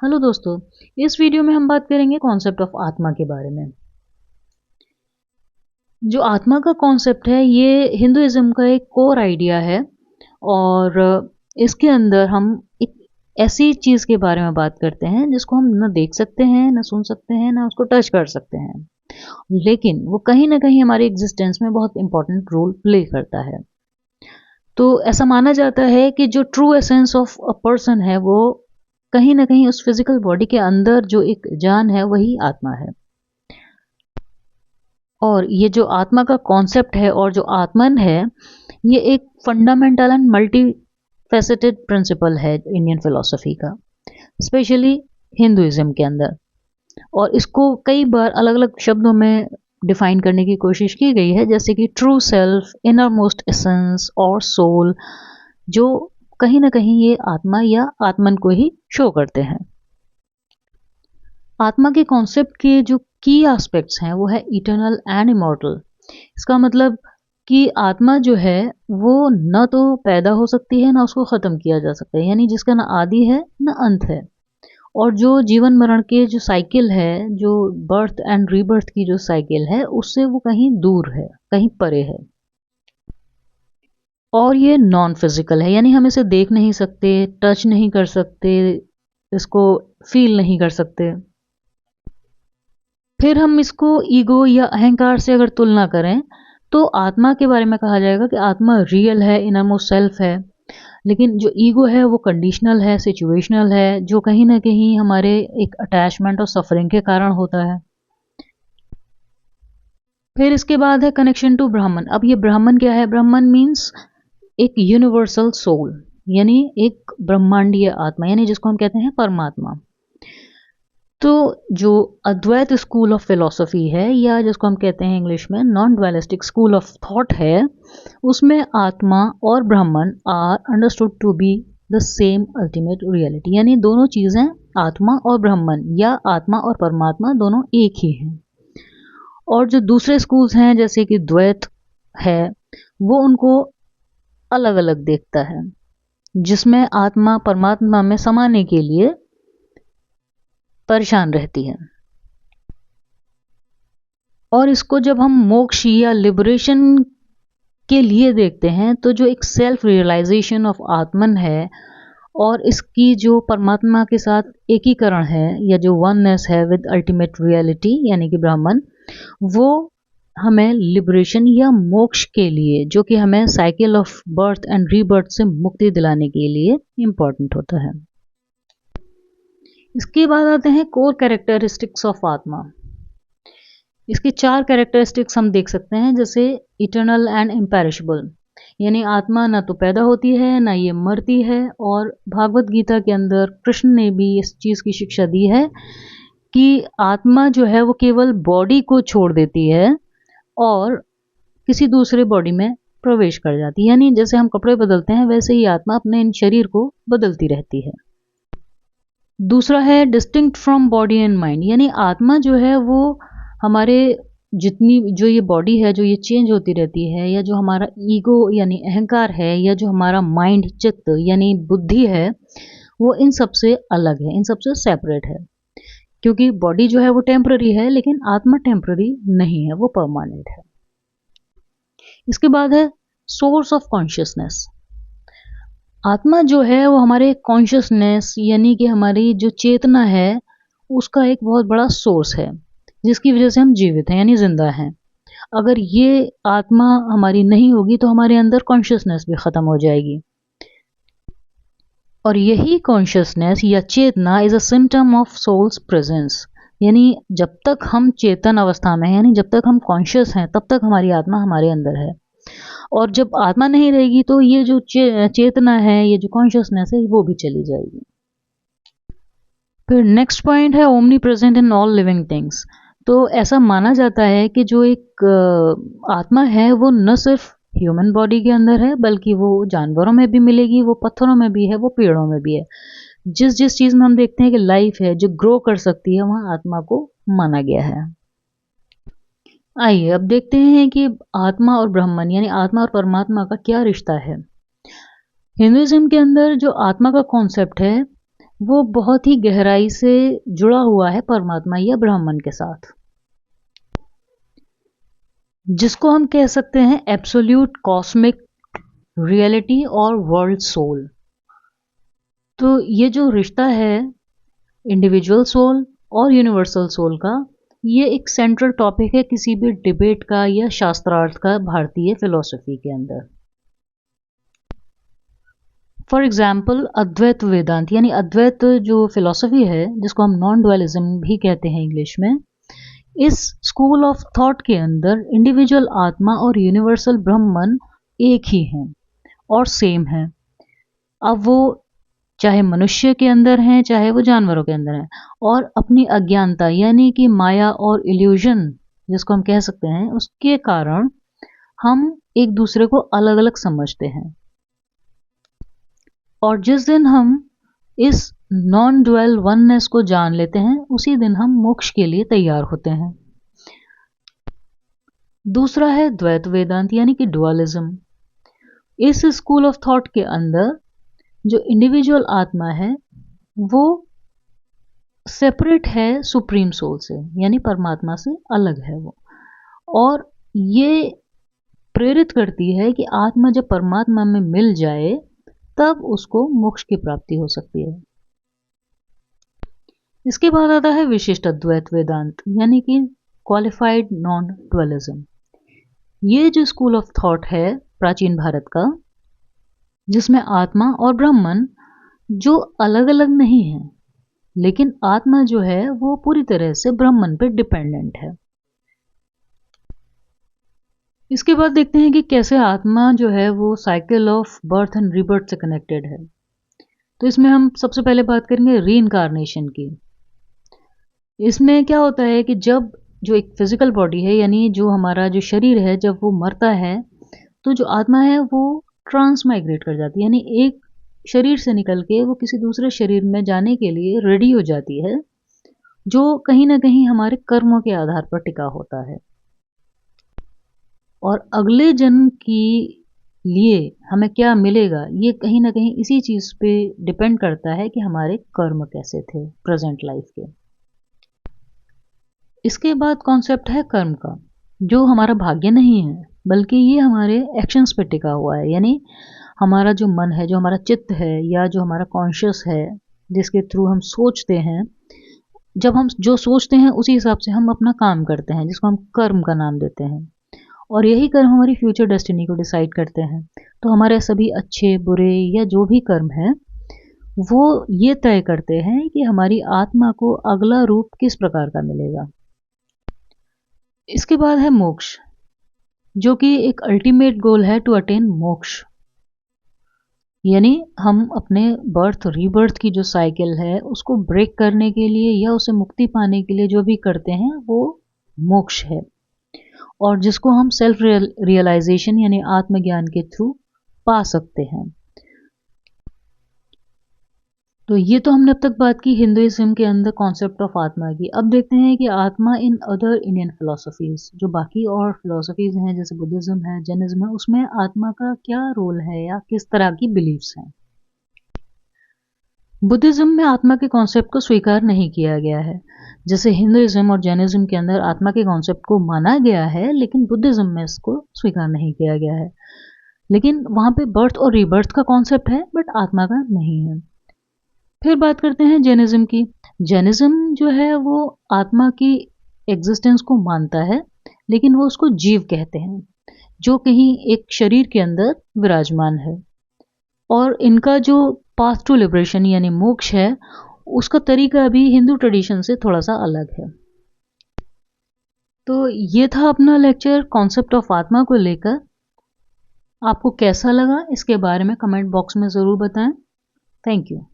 Hello दोस्तों, इस video में हम बात करेंगे कॉन्सेप्ट ऑफ आत्मा के बारे में। जो आत्मा का कॉन्सेप्ट है ये हिंदुइज्म का एक कोर आइडिया है और इसके अंदर हम एक ऐसी चीज़ के बारे में बात करते हैं जिसको हम न देख सकते हैं, न सुन सकते हैं, न उसको टच कर सकते हैं। लेकिन वो कहीं न कहीं हमारी एग्ज़िस्टेंस में बहुत इम्पोर्टेंट रोल प्ले करता है। तो ऐसा माना जाता है कि जो true essence of a person है वो कहीं न कहीं उस फिज़िकल बॉडी के अंदर जो एक जान है वही आत्मा है। और ये जो आत्मा का कॉन्सेप्ट है और जो आत्मन है, ये एक fundamental and multifaceted principle है इंडियन फिलॉसफी का, स्पेशली हिंदुइज्म के अंदर। और इसको कई बार अलग-अलग शब्दों में डिफाइन करने की कोशिश की गई है, जैसे कि true self, inner most essence और सोल, जो कहीं न कहीं ये आत्मा या आत्मन को ही शो करते हैं। आत्मा के कॉन्सेप्ट के जो की एस्पेक्ट्स हैं वो है इटर्नल एंड इमॉर्टल। इसका मतलब कि आत्मा जो है वो न तो पैदा हो सकती है ना उसको ख़त्म किया जा सकता है, यानी जिसका ना आदि है ना अंत है। और जो जीवन मरण के जो साइकिल है, जो बर्थ एंड रीबर्थ की जो साइकिल है, उससे वो कहीं दूर है, कहीं परे है। और ये नॉन फिजिकल है, यानी हम इसे देख नहीं सकते, टच नहीं कर सकते, इसको फील नहीं कर सकते। फिर हम इसको ईगो या अहंकार से अगर तुलना करें तो आत्मा के बारे में कहा जाएगा कि आत्मा रियल है, इनरमोस्ट सेल्फ है। लेकिन जो ईगो है वो कंडीशनल है, सिचुएशनल है, जो कहीं ना कहीं हमारे एक अटैचमेंट और सफरिंग के कारण होता है। फिर इसके बाद है कनेक्शन टू ब्राह्मण। अब ये ब्राह्मण क्या है? ब्राह्मण मीन्स एक यूनिवर्सल सोल, यानी एक ब्रह्मांडीय आत्मा, यानी जिसको हम कहते हैं परमात्मा। तो जो अद्वैत स्कूल ऑफ फिलॉसफी है, या जिसको हम कहते हैं इंग्लिश में non dualistic school of thought है, उसमें आत्मा और Brahman are understood to be the same ultimate reality, यानी दोनों चीज़ें आत्मा और ब्राह्मण या आत्मा और परमात्मा दोनों एक ही हैं। और जो दूसरे स्कूल्स हैं जैसे कि द्वैत है, वो उनको अलग अलग देखता है, जिसमें आत्मा परमात्मा में समाने के लिए परेशान रहती है। और इसको जब हम मोक्ष या लिबरेशन के लिए देखते हैं तो जो एक सेल्फ रियलाइजेशन ऑफ आत्मन है और इसकी जो परमात्मा के साथ एकीकरण है, या जो वननेस है विद अल्टीमेट रियलिटी यानी कि ब्राह्मण, वो हमें लिबरेशन या मोक्ष के लिए, जो कि हमें cycle of birth and rebirth से मुक्ति दिलाने के लिए इम्पोर्टेंट होता है। इसके बाद आते हैं कोर कैरेक्टरिस्टिक्स ऑफ आत्मा। इसके 4 कैरेक्टरिस्टिक्स हम देख सकते हैं, जैसे इटर्नल एंड इम्पेरिशबल, यानी आत्मा ना तो पैदा होती है ना ये मरती है। और भागवत गीता के अंदर कृष्ण ने भी इस चीज़ की शिक्षा दी है कि आत्मा जो है वो केवल बॉडी को छोड़ देती है और किसी दूसरे बॉडी में प्रवेश कर जाती है, यानी जैसे हम कपड़े बदलते हैं वैसे ही आत्मा अपने इन शरीर को बदलती रहती है। दूसरा है distinct from body and mind, यानी आत्मा जो है वो हमारे जितनी जो ये बॉडी है जो ये चेंज होती रहती है, या जो हमारा ईगो यानी अहंकार है, या जो हमारा माइंड चित्त यानी बुद्धि है, वो इन सब से अलग है, इन सब से सेपरेट है। क्योंकि बॉडी जो है वो टेम्पररी है, लेकिन आत्मा टेम्पररी नहीं है, वो परमानेंट है। इसके बाद है सोर्स ऑफ कॉन्शियसनेस। आत्मा जो है वो हमारे कॉन्शियसनेस यानी कि हमारी जो चेतना है उसका एक बहुत बड़ा सोर्स है, जिसकी वजह से हम जीवित हैं यानी जिंदा हैं। अगर ये आत्मा हमारी नहीं होगी तो हमारे अंदर कॉन्शियसनेस भी ख़त्म हो जाएगी। और यही कॉन्शियसनेस या चेतना is a symptom of soul's presence, यानी जब तक हम चेतन अवस्था में हैं, यानी जब तक हम कॉन्शियस हैं, तब तक हमारी आत्मा हमारे अंदर है। और जब आत्मा नहीं रहेगी तो ये जो चेतना है, ये जो कॉन्शियसनेस है, वो भी चली जाएगी। फिर नेक्स्ट पॉइंट है omni present in all living things. तो ऐसा माना जाता है कि जो एक आत्मा है वो न सिर्फ ह्यूमन बॉडी के अंदर है, बल्कि वो जानवरों में भी मिलेगी, वो पत्थरों में भी है, वो पेड़ों में भी है। जिस जिस चीज़ में हम देखते हैं कि लाइफ है जो ग्रो कर सकती है, वहाँ आत्मा को माना गया है। आइए अब देखते हैं कि आत्मा और ब्रह्मन यानी आत्मा और परमात्मा का क्या रिश्ता है। हिंदुइज्म के अंदर जो आत्मा का कॉन्सेप्ट है वो बहुत ही गहराई से जुड़ा हुआ है परमात्मा या ब्रह्मन के साथ, जिसको हम कह सकते हैं एब्सोल्यूट कॉस्मिक रियलिटी और वर्ल्ड सोल। तो ये जो रिश्ता है इंडिविजुअल सोल और यूनिवर्सल सोल का, ये एक सेंट्रल टॉपिक है किसी भी डिबेट का या शास्त्रार्थ का भारतीय फिलॉसफी के अंदर। फॉर एग्जाम्पल अद्वैत वेदांत यानी अद्वैत जो फिलॉसफी है, जिसको हम नॉन डुअलिज्म भी कहते हैं इंग्लिश में, इस स्कूल ऑफ थॉट के अंदर इंडिविजुअल आत्मा और यूनिवर्सल ब्रह्मन एक ही हैं और सेम है। अब वो चाहे मनुष्य के अंदर हैं चाहे वो जानवरों के अंदर हैं, और अपनी अज्ञानता यानी कि माया और इल्यूजन जिसको हम कह सकते हैं, उसके कारण हम एक दूसरे को अलग अलग समझते हैं। और जिस दिन हम इस नॉन डुअल वननेस को जान लेते हैं, उसी दिन हम मोक्ष के लिए तैयार होते हैं। दूसरा है द्वैत वेदांत यानी कि डुअलिज्म। इस स्कूल ऑफ थॉट के अंदर जो इंडिविजुअल आत्मा है वो सेपरेट है सुप्रीम सोल से, यानी परमात्मा से अलग है वो, और ये प्रेरित करती है कि आत्मा जब परमात्मा में मिल जाए तब उसको मोक्ष की प्राप्ति हो सकती है। इसके बाद आता है विशिष्ट अद्वैत वेदांत यानी कि क्वालिफाइड नॉन डुअलिज्म। ये जो स्कूल ऑफ थॉट है प्राचीन भारत का, जिसमें आत्मा और ब्रह्मन जो अलग अलग नहीं है, लेकिन आत्मा जो है वो पूरी तरह से ब्रह्मन पे डिपेंडेंट है। इसके बाद देखते हैं कि कैसे आत्मा जो है वो cycle of birth and rebirth से कनेक्टेड है। तो इसमें हम सबसे पहले बात करेंगे रीइंकार्नेशन की। इसमें क्या होता है कि जब जो एक फिजिकल बॉडी है यानी जो हमारा जो शरीर है, जब वो मरता है तो जो आत्मा है वो ट्रांसमाइग्रेट कर जाती है, यानी एक शरीर से निकल के वो किसी दूसरे शरीर में जाने के लिए रेडी हो जाती है, जो कहीं ना कहीं हमारे कर्मों के आधार पर टिका होता है। और अगले जन्म की लिए हमें क्या मिलेगा, ये कहीं ना कहीं इसी चीज़ पे डिपेंड करता है कि हमारे कर्म कैसे थे प्रेजेंट लाइफ के। इसके बाद कॉन्सेप्ट है कर्म का, जो हमारा भाग्य नहीं है बल्कि ये हमारे एक्शंस पे टिका हुआ है, यानी हमारा जो मन है, जो हमारा चित्त है, या जो हमारा कॉन्शियस है जिसके थ्रू हम सोचते हैं, जब हम जो सोचते हैं उसी हिसाब से हम अपना काम करते हैं, जिसको हम कर्म का नाम देते हैं, और यही कर्म हमारी फ्यूचर डेस्टिनी को डिसाइड करते हैं। तो हमारे सभी अच्छे बुरे या जो भी कर्म हैं वो ये तय करते हैं कि हमारी आत्मा को अगला रूप किस प्रकार का मिलेगा। इसके बाद है मोक्ष, जो कि एक अल्टीमेट गोल है टू अटेन मोक्ष, यानी हम अपने बर्थ रीबर्थ की जो साइकिल है उसको ब्रेक करने के लिए या उसे मुक्ति पाने के लिए जो भी करते हैं वो मोक्ष है, और जिसको हम सेल्फ रियलाइजेशन यानी आत्मज्ञान के थ्रू पा सकते हैं। तो ये तो हमने अब तक बात की हिंदुइज्म के अंदर कॉन्सेप्ट ऑफ आत्मा की। अब देखते हैं कि आत्मा इन अदर इंडियन फिलोसफीज, जो बाकी और फिलोसफीज हैं जैसे बुद्धिज्म है, जैनिज्म है, उसमें आत्मा का क्या रोल है या किस तरह की बिलीव्स हैं। बुद्धिज्म में आत्मा के कॉन्सेप्ट को स्वीकार नहीं किया गया है, जैसे हिंदुइज्म और जैनिज्म के अंदर आत्मा के कॉन्सेप्ट को माना गया है, लेकिन बुद्धिज्म में इसको स्वीकार नहीं किया गया है। लेकिन वहाँ पे बर्थ और रीबर्थ का कॉन्सेप्ट है बट आत्मा का नहीं है। फिर बात करते हैं जैनिज्म की। जैनिज्म जो है वो आत्मा की एग्जिस्टेंस को मानता है, लेकिन वो उसको जीव कहते हैं, जो कहीं एक शरीर के अंदर विराजमान है, और इनका जो पाथ टू लिबरेशन यानी मोक्ष है उसका तरीका भी हिंदू ट्रेडिशन से थोड़ा सा अलग है। तो ये था अपना लेक्चर कॉन्सेप्ट ऑफ आत्मा को लेकर। आपको कैसा लगा इसके बारे में कमेंट बॉक्स में ज़रूर बताएं। Thank you.